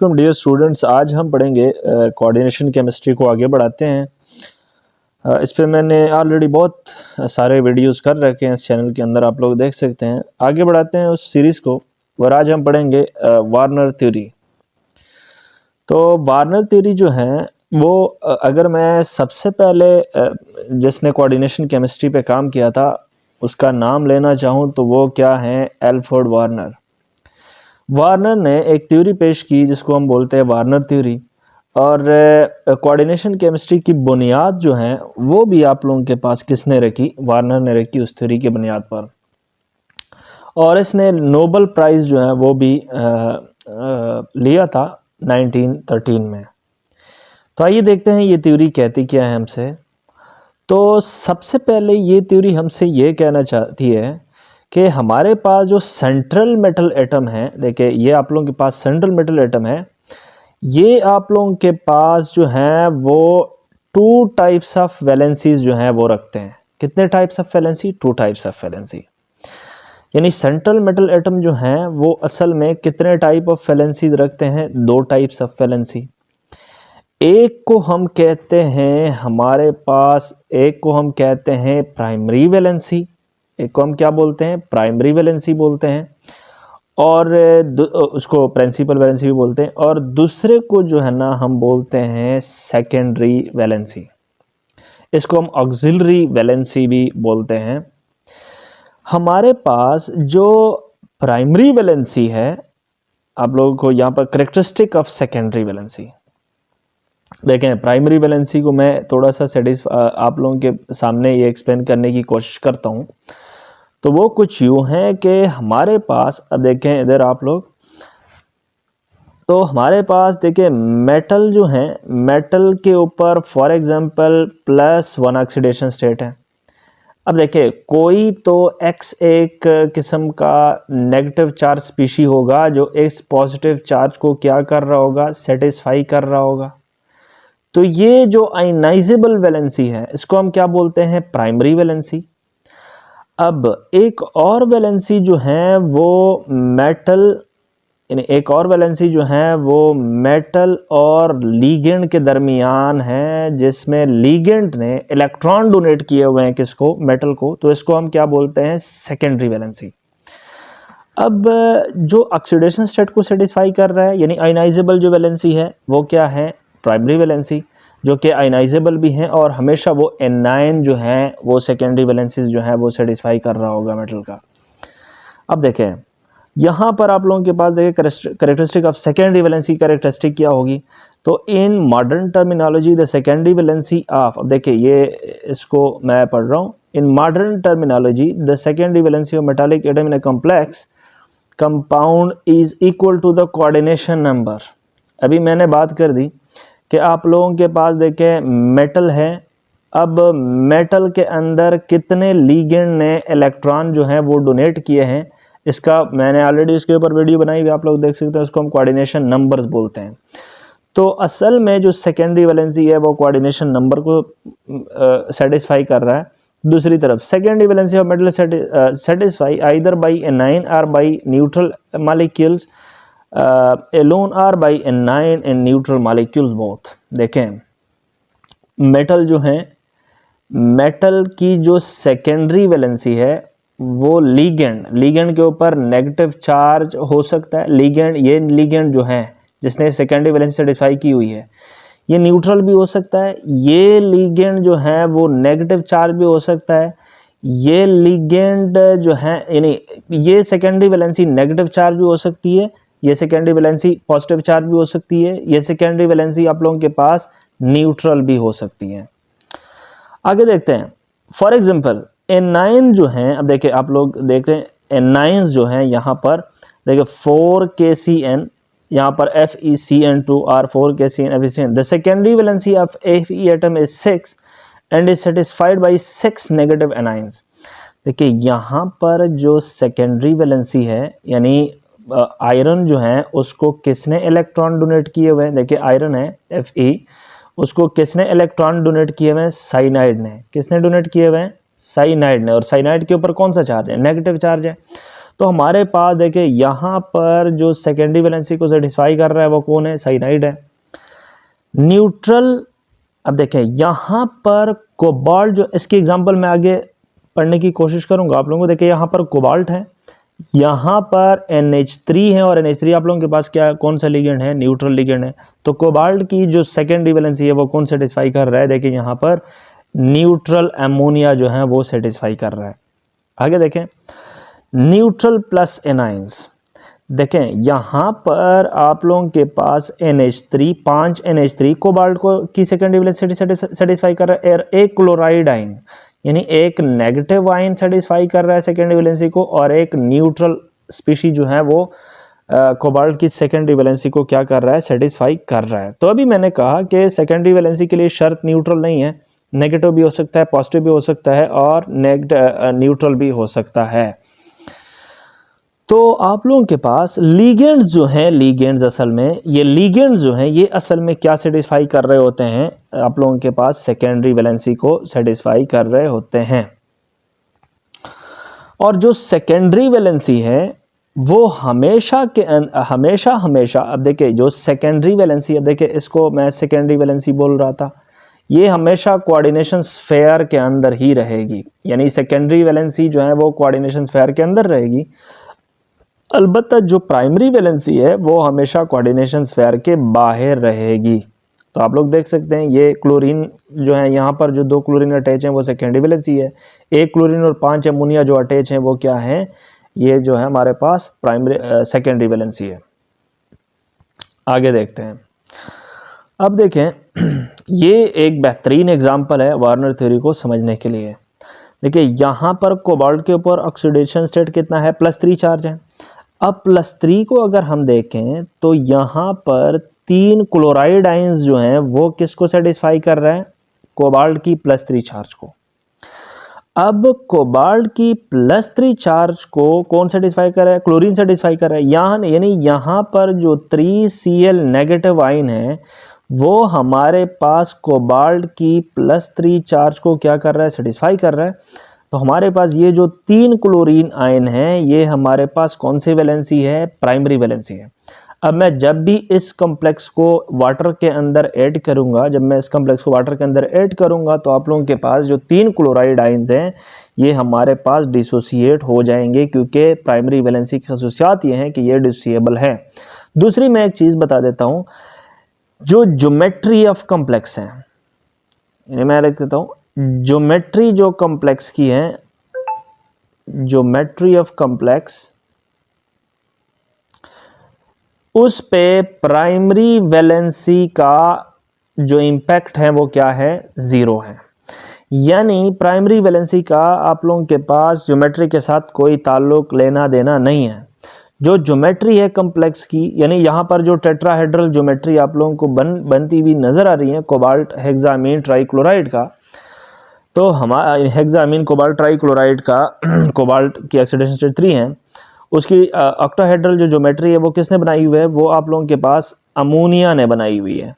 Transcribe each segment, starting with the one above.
अस्सलाम dear students, आज हम पढ़ेंगे कोऑर्डिनेशन केमिस्ट्री को आगे बढ़ाते हैं। इस पे मैंने ऑलरेडी बहुत सारे वीडियोस कर रखे हैं इस चैनल के अंदर, आप लोग देख सकते हैं। आगे बढ़ाते हैं उस सीरीज़ को और आज हम पढ़ेंगे वार्नर थ्योरी। तो वार्नर थ्योरी जो है वो अगर मैं सबसे पहले जिसने कोऑर्डिनेशन केमिस्ट्री पे काम किया था उसका नाम लेना चाहूँ तो वो क्या है, एल्फ्रेड वार्नर। वार्नर ने एक थ्योरी पेश की जिसको हम बोलते हैं वार्नर थ्योरी, और कोऑर्डिनेशन केमिस्ट्री की बुनियाद जो है वो भी आप लोगों के पास किसने रखी, वार्नर ने रखी उस थ्योरी की बुनियाद पर। और इसने नोबेल प्राइज़ जो है वो भी लिया था 1913 में। तो आइए देखते हैं ये थ्योरी कहती क्या है हमसे। तो सबसे पहले ये थ्योरी हमसे ये कहना चाहती है कि हमारे पास जो सेंट्रल मेटल एटम है, देखिए ये आप लोगों के पास सेंट्रल मेटल एटम है, ये आप लोगों के पास जो है वो 2 टाइप्स ऑफ वैलेंसीज जो है वो रखते हैं। कितने types of valency? 2 types of valency. यानी सेंट्रल मेटल एटम जो है वो असल में कितने टाइप ऑफ वैलेंसीज रखते हैं? 2 टाइप्स ऑफ वैलेंसी। एक को हम कहते हैं हमारे पास, एक को हम कहते हैं प्राइमरी वैलेंसी, एक को हम क्या बोलते हैं? प्राइमरी वैलेंसी बोलते हैं, और उसको प्रिंसिपल वैलेंसी भी बोलते हैं। और दूसरे को जो है ना हम बोलते हैं सेकेंडरी वैलेंसी, इसको हम ऑक्सिलरी वैलेंसी भी बोलते हैं। हमारे पास जो प्राइमरी वैलेंसी है, आप लोगों को यहाँ पर करेक्टरिस्टिक ऑफ सेकेंडरी वैलेंसी देखें। प्राइमरी वैलेंसी को मैं थोड़ा सा आप लोगों के सामने ये एक्सप्लेन करने की कोशिश करता हूँ। तो वो कुछ यूँ है कि हमारे पास, अब देखें इधर आप लोग, तो हमारे पास देखिए मेटल जो है, मेटल के ऊपर फॉर एग्जांपल +1 ऑक्सीडेशन स्टेट है। अब देखिए कोई तो X एक किस्म का नेगेटिव चार्ज स्पीशी होगा जो इस पॉजिटिव चार्ज को क्या कर रहा होगा, सेटिस्फाई कर रहा होगा। तो ये जो आयनाइजेबल वैलेंसी है इसको हम क्या बोलते हैं? Primary valency. अब एक और वैलेंसी जो है वो मेटल, यानी एक और वैलेंसी जो है वो मेटल और लीगेंड के दरमियान है, जिसमें लीगेंड ने इलेक्ट्रॉन डोनेट किए हुए हैं किसको? मेटल को। तो इसको हम क्या बोलते हैं? Secondary valency. अब जो ऑक्सीडेशन स्टेट को सेटिस्फाई कर रहा है, यानी आयनाइजेबल जो वैलेंसी है वो क्या है? प्राइमरी वैलेंसी, जो कि आयनाइजेबल भी हैं, और हमेशा वो एनायन जो है वो सेकेंडरी वैलेंसीज जो है वो सेटिस्फाई कर रहा होगा मेटल का। अब देखें यहाँ पर आप लोगों के पास देखिए characteristic of secondary valency characteristic क्या होगी। तो in modern terminology the secondary valency of, अब देखिए ये इसको मैं पढ़ रहा हूँ। In modern terminology the secondary valency of metallic atom in a complex compound is equal to the coordination number. अभी मैंने बात कर दी कि आप लोगों के पास देखें मेटल है, अब मेटल के अंदर कितने लीगेंड ने इलेक्ट्रॉन जो है वो डोनेट किए हैं, इसका मैंने ऑलरेडी इसके ऊपर वीडियो बनाई हुई, आप लोग देख सकते हैं। उसको हम कोऑर्डिनेशन नंबर्स बोलते हैं। तो असल में जो सेकेंडरी वैलेंसी है वो कोऑर्डिनेशन नंबर को सेटिस्फाई कर रहा है। दूसरी तरफ secondary valency of metal satisfy either by anion और बाय न्यूट्रल मॉलिक्यूल्स एलोन और by anion and neutral molecules both. देखें मेटल जो है, मेटल की जो सेकेंडरी वैलेंसी है वो लीगेंड के ऊपर नेगेटिव चार्ज हो सकता है। ये लीगेंड जो है जिसने सेकेंडरी वैलेंसी सेटिस्फाई की हुई है, ये न्यूट्रल भी हो सकता है। ये लीगेंड जो है वो नेगेटिव चार्ज भी हो सकता है। ये लीगेंड जो है, यानी ये सेकेंडरी वैलेंसी नेगेटिव चार्ज भी हो सकती है, ये सेकेंडरी वैलेंसी पॉजिटिव चार्ज भी हो सकती है, ये सेकेंडरी वैलेंसी आप लोगों के पास न्यूट्रल भी हो सकती है। आगे देखते हैं। फॉर एग्जांपल एनाइन जो हैं, अब देखिए आप लोग देख रहे हैं एनाइंस जो हैं, यहाँ पर देखिए 4KCN, यहाँ पर FeCN2 और 4KCN FeCN। The secondary valency of Fe atom is 6 and is satisfied by 6 negative anions. देखिए यहाँ पर जो सेकेंडरी वैलेंसी है, यानी आयरन जो है उसको किसने इलेक्ट्रॉन डोनेट किए हुए हैं? देखिए आयरन है Fe, उसको किसने इलेक्ट्रॉन डोनेट किए हुए हैं? साइनाइड ने। किसने डोनेट किए हुए हैं? साइनाइड ने। और साइनाइड के ऊपर कौन सा चार्ज है? नेगेटिव चार्ज है। तो हमारे पास देखिए यहाँ पर जो सेकेंडरी वैलेंसी को सेटिस्फाई कर रहा है वो कौन है, साइनाइड है। न्यूट्रल, अब देखें यहाँ पर कोबाल्ट, जो इसकी एग्जांपल मैं आगे पढ़ने की कोशिश करूंगा आप लोगों को। देखिए यहाँ पर कोबाल्ट है, यहाँ पर NH3 है, और NH3 आप लोगों के पास क्या, कौन सा लिगेंड है, न्यूट्रल लिगेंड है। तो कोबाल्ट की जो सेकेंडरी वैलेंसी है वो कौन सेटिस्फाई कर रहा है, देखिए यहाँ पर न्यूट्रल अमोनिया जो है वो सेटिस्फाई कर रहा है। आगे देखें न्यूट्रल प्लस एनाइंस, देखें यहाँ पर आप लोगों के पास NH3, 5 NH3 कोबाल्ट को की सेकेंडरी वैलेंसी सेटिस्फाई कर रहा है, और एक क्लोराइड आइन यानी एक नेगेटिव आइन सेटिस्फाई कर रहा है सेकेंडरी वैलेंसी को, और एक न्यूट्रल स्पीशी जो है वो कोबाल्ट की सेकेंडरी वैलेंसी को क्या कर रहा है, सेटिस्फाई कर रहा है। तो अभी मैंने कहा कि सेकेंडरी वैलेंसी के लिए शर्त न्यूट्रल नहीं है, नेगेटिव भी हो सकता है, पॉजिटिव भी हो सकता है, और न्यूट्रल भी हो सकता है। तो आप लोगों के पास लीगेंड्स जो हैं, लीगेंड्स असल में ये लीगेंड्स जो हैं ये असल में क्या सेटिस्फाई कर रहे होते हैं, आप लोगों के पास सेकेंडरी वैलेंसी को सेटिस्फाई कर रहे होते हैं। और जो सेकेंडरी वैलेंसी है वो हमेशा अब देखिए जो सेकेंडरी वैलेंसी, अब देखिए इसको मैं सेकेंडरी वैलेंसी बोल रहा था, ये हमेशा कोऑर्डिनेशन स्फेयर के अंदर ही रहेगी, यानी सेकेंडरी वैलेंसी जो है वो कोऑर्डिनेशन स्फेयर के अंदर रहेगी। अलबत्ता जो प्राइमरी वैलेंसी है वो हमेशा कोऑर्डिनेशन स्फेयर के बाहर रहेगी। तो आप लोग देख सकते हैं ये क्लोरीन जो है, यहाँ पर जो 2 क्लोरीन अटैच हैं वो सेकेंडरी वैलेंसी है, 1 क्लोरीन और 5 अमोनिया जो अटैच हैं वो क्या है, ये जो है हमारे पास प्राइमरी सेकेंडरी वैलेंसी है। आगे देखते हैं। अब देखें ये एक बेहतरीन एग्जाम्पल है वार्नर थ्योरी को समझने के लिए। देखिए यहाँ पर कोबाल्ट के ऊपर ऑक्सीडेशन स्टेट कितना है, +3 चार्ज है। अब +3 को अगर हम देखें तो यहाँ पर 3 क्लोराइड आइंस जो हैं वो किसको सेटिस्फाई कर रहे हैं, कोबाल्ट की +3 चार्ज को। अब कोबाल्ट की +3 चार्ज को कौन सेटिस्फाई कर रहा है, क्लोरीन सेटिस्फाई कर रहा है। यानी यहाँ पर जो 3Cl नेगेटिव आइन है वो हमारे पास कोबाल्ट की +3 चार्ज को क्या कर रहा है, सेटिस्फाई कर रहा है। तो हमारे पास ये जो 3 क्लोरीन आयन है ये हमारे पास कौन सी वैलेंसी है, प्राइमरी वैलेंसी है। अब मैं जब भी इस कॉम्प्लेक्स को वाटर के अंदर ऐड करूंगा, तो आप लोगों के पास जो 3 क्लोराइड आयन्स हैं ये हमारे पास डिसोसिएट हो जाएंगे, क्योंकि प्राइमरी वैलेंसी की खसूसियात ये है कि ये डिसोसिएबल है। दूसरी मैं एक चीज़ बता देता हूँ, जो ज्योमेट्री ऑफ कॉम्प्लेक्स है, यानी मैं लिख देता हूँ ज्योमेट्री जो कॉम्प्लेक्स की है, ज्योमेट्री ऑफ कॉम्प्लेक्स, उस पे प्राइमरी वैलेंसी का जो इम्पैक्ट है वो क्या है, 0 है। यानी प्राइमरी वैलेंसी का आप लोगों के पास ज्योमेट्री के साथ कोई ताल्लुक लेना देना नहीं है। जो ज्योमेट्री है कॉम्प्लेक्स की, यानी यहाँ पर जो टेट्राहेड्रल ज्योमेट्री आप लोगों को बनती हुई नजर आ रही है कोबाल्ट हेक्सामीन ट्राइक्लोराइड का, तो हमारा हेक्सामीन कोबाल्ट ट्राइक्लोराइड का कोबाल्ट की ऑक्सीडेशन स्टेट 3 है, उसकी ऑक्टाहेड्रल जो ज्योमेट्री है वो किसने बनाई हुई है, वो आप लोगों के पास अमोनिया ने बनाई हुई है।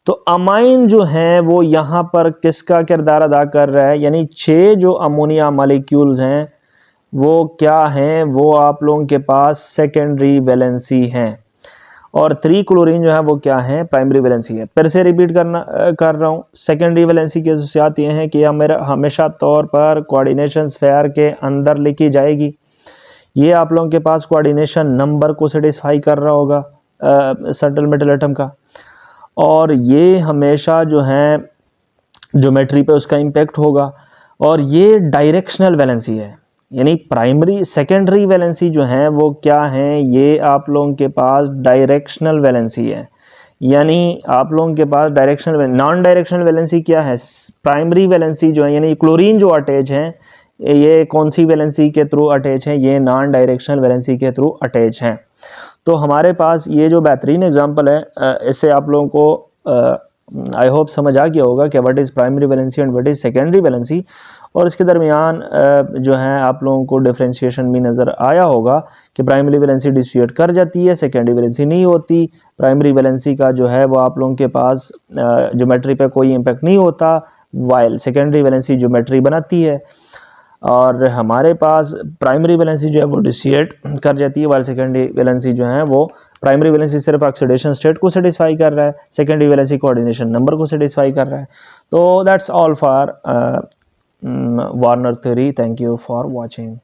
तो अमाइन जो है वो यहाँ पर किसका किरदार अदा कर रहा है, यानी 6 जो अमोनिया मॉलिक्यूल्स हैं वो क्या हैं, वो आप लोगों के पास सेकेंडरी वैलेंसी हैं, और 3 क्लोरीन जो है वो क्या है, प्राइमरी वैलेंसी है। फिर से रिपीट कर रहा हूँ, सेकेंडरी वैलेंसी की खसूसियात ये हैं कि हमेशा तौर पर कोऑर्डिनेशन स्फेयर के अंदर लिखी जाएगी। ये आप लोगों के पास कोऑर्डिनेशन नंबर को सेटिस्फाई कर रहा होगा सर्टेन मेटल एटम का, और ये हमेशा जो है ज्योमेट्री पे उसका इम्पैक्ट होगा। और ये डायरेक्शनल वैलेंसी है, यानी प्राइमरी सेकेंडरी वैलेंसी जो है वो क्या है, ये आप लोगों के पास डायरेक्शनल वैलेंसी है। यानी आप लोगों के पास नॉन डायरेक्शनल वैलेंसी क्या है, प्राइमरी वैलेंसी जो है, यानी क्लोरीन जो अटैच हैं ये कौन सी वैलेंसी के थ्रू अटैच हैं, ये नॉन डायरेक्शनल वैलेंसी के थ्रू अटैच हैं। तो हमारे पास ये जो बेहतरीन एग्जांपल है, इससे आप लोगों को आई होप समझ आ गया होगा कि what is primary valency and what is secondary valency, और इसके दरमियान जो है आप लोगों को डिफरेंशिएशन भी नज़र आया होगा कि प्राइमरी वैलेंसी डिसोसिएट कर जाती है, सेकेंडरी वैलेंसी नहीं होती। प्राइमरी वैलेंसी का जो है वो आप लोगों के पास ज्योमेट्री पे कोई इम्पैक्ट नहीं होता, वाइल सेकेंडरी वैलेंसी ज्योमेट्री बनाती है। और हमारे पास प्राइमरी वैलेंसी जो है वो डिसिएट कर जाती है, वाइल सेकेंडरी वैलेंसी जो है वो प्राइमरी वैलेंसी सिर्फ ऑक्सीडेशन स्टेट को सेटिस्फाई कर रहा है, सेकेंडरी वैलेंसी कोऑर्डिनेशन नंबर को सेटिस्फाई कर रहा है। तो that's all for Warner theory. Thank you for watching.